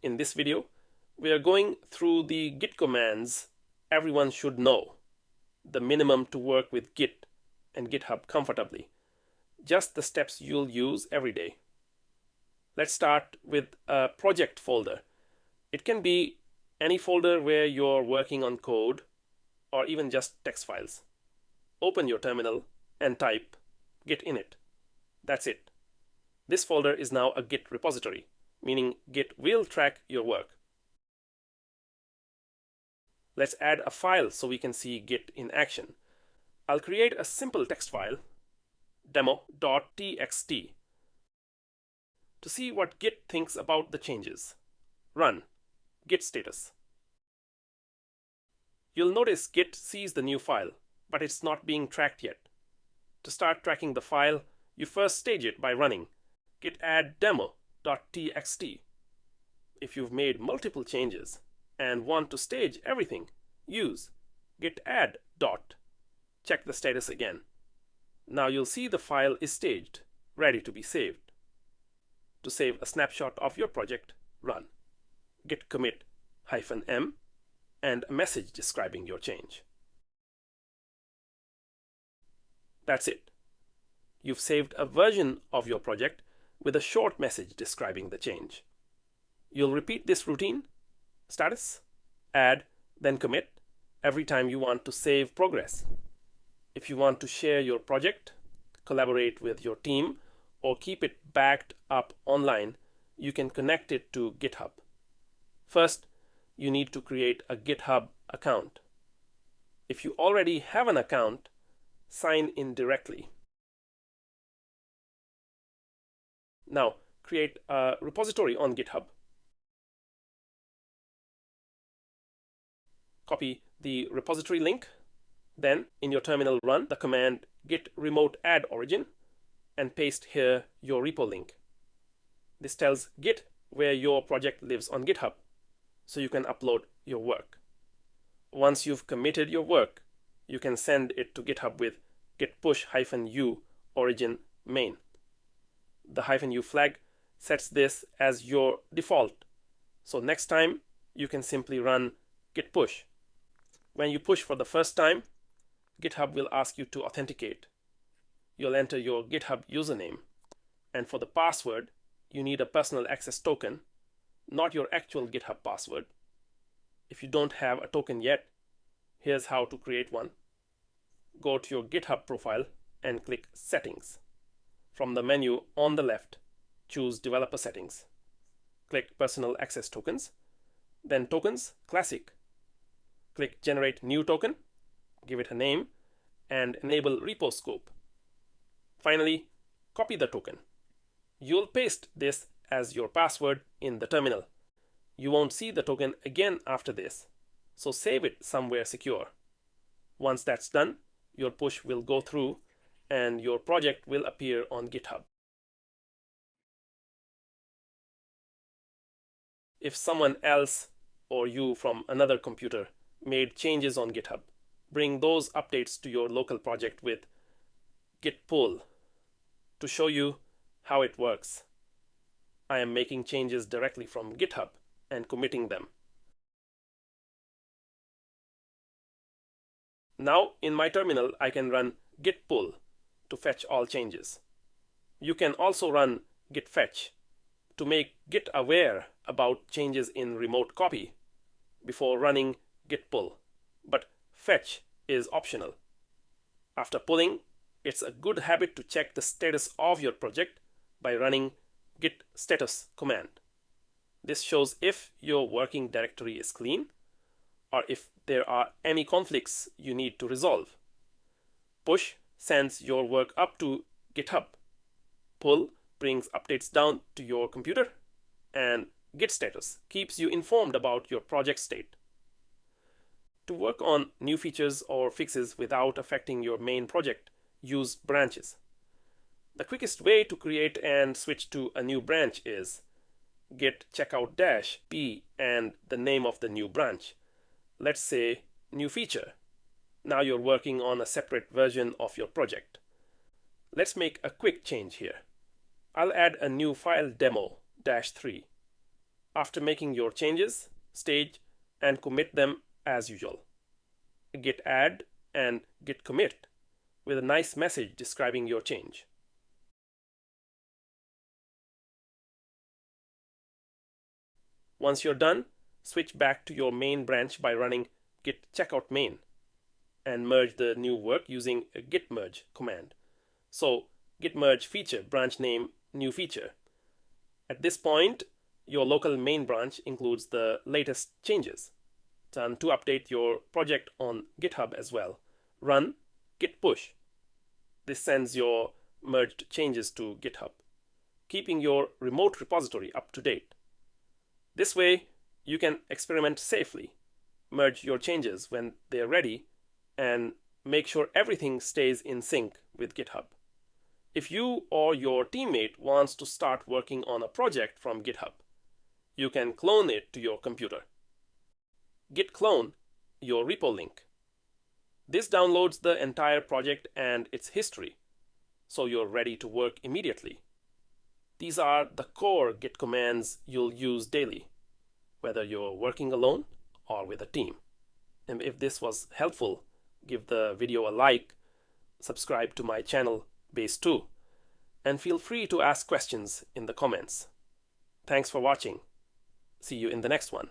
In this video, we are going through the Git commands everyone should know, the minimum to work with Git and GitHub comfortably, just the steps you'll use every day. Let's start with a project folder. It can be any folder where you're working on code or even just text files. Open your terminal and type git init. That's it. This folder is now a Git repository, meaning Git will track your work. Let's add a file so we can see Git in action. I'll create a simple text file, demo.txt. To see what Git thinks about the changes, run git status. You'll notice Git sees the new file, but it's not being tracked yet. To start tracking the file, you first stage it by running git add demo.txt. If you've made multiple changes and want to stage everything, use git add dot. Check the status again. Now you'll see the file is staged, ready to be saved. To save a snapshot of your project, run git commit -m and a message describing your change. That's it. You've saved a version of your project with a short message describing the change. You'll repeat this routine, status, add, then commit, every time you want to save progress. If you want to share your project, collaborate with your team, or keep it backed up online, you can connect it to GitHub. First, you need to create a GitHub account. If you already have an account, sign in directly. Now, create a repository on GitHub. Copy the repository link. Then, in your terminal, run the command git remote add origin and paste here your repo link. This tells Git where your project lives on GitHub, so you can upload your work. Once you've committed your work, you can send it to GitHub with git push -u origin main. The -u flag sets this as your default, so next time you can simply run git push. When you push for the first time, GitHub will ask you to authenticate. You'll enter your GitHub username, and for the password, you need a personal access token, not your actual GitHub password. If you don't have a token yet, here's how to create one. Go to your GitHub profile and click Settings. From the menu on the left, choose Developer Settings. Click Personal Access Tokens, then Tokens Classic. Click Generate New Token, give it a name, and enable Repo Scope. Finally, copy the token. You'll paste this as your password in the terminal. You won't see the token again after this, so save it somewhere secure. Once that's done, your push will go through and your project will appear on GitHub. If someone else or you from another computer made changes on GitHub, bring those updates to your local project with git pull. To show you how it works, I am making changes directly from GitHub and committing them. Now in my terminal, I can run git pull to fetch all changes. You can also run git fetch to make Git aware about changes in remote copy before running git pull, but fetch is optional. After pulling, it's a good habit to check the status of your project by running git status command. This shows if your working directory is clean or if there are any conflicts you need to resolve. Push sends your work up to GitHub. Pull brings updates down to your computer, and git status keeps you informed about your project state. To work on new features or fixes without affecting your main project, use branches. The quickest way to create and switch to a new branch is git checkout -p and the name of the new branch. Let's say new feature. Now you're working on a separate version of your project. Let's make a quick change here. I'll add a new file demo -3. After making your changes, stage and commit them as usual. Git add and git commit with a nice message describing your change. Once you're done, switch back to your main branch by running git checkout main and merge the new work using a git merge command. So git merge feature branch name new feature. At this point, your local main branch includes the latest changes. Done to update your project on GitHub as well. Run git push. This sends your merged changes to GitHub, keeping your remote repository up to date. This way, you can experiment safely, merge your changes when they're ready, and make sure everything stays in sync with GitHub. If you or your teammate wants to start working on a project from GitHub, you can clone it to your computer. Git clone your repo link. This downloads the entire project and its history, so you're ready to work immediately. These are the core Git commands you'll use daily, whether you're working alone or with a team. And if this was helpful, give the video a like, subscribe to my channel Base 2, and feel free to ask questions in the comments. Thanks for watching. See you in the next one.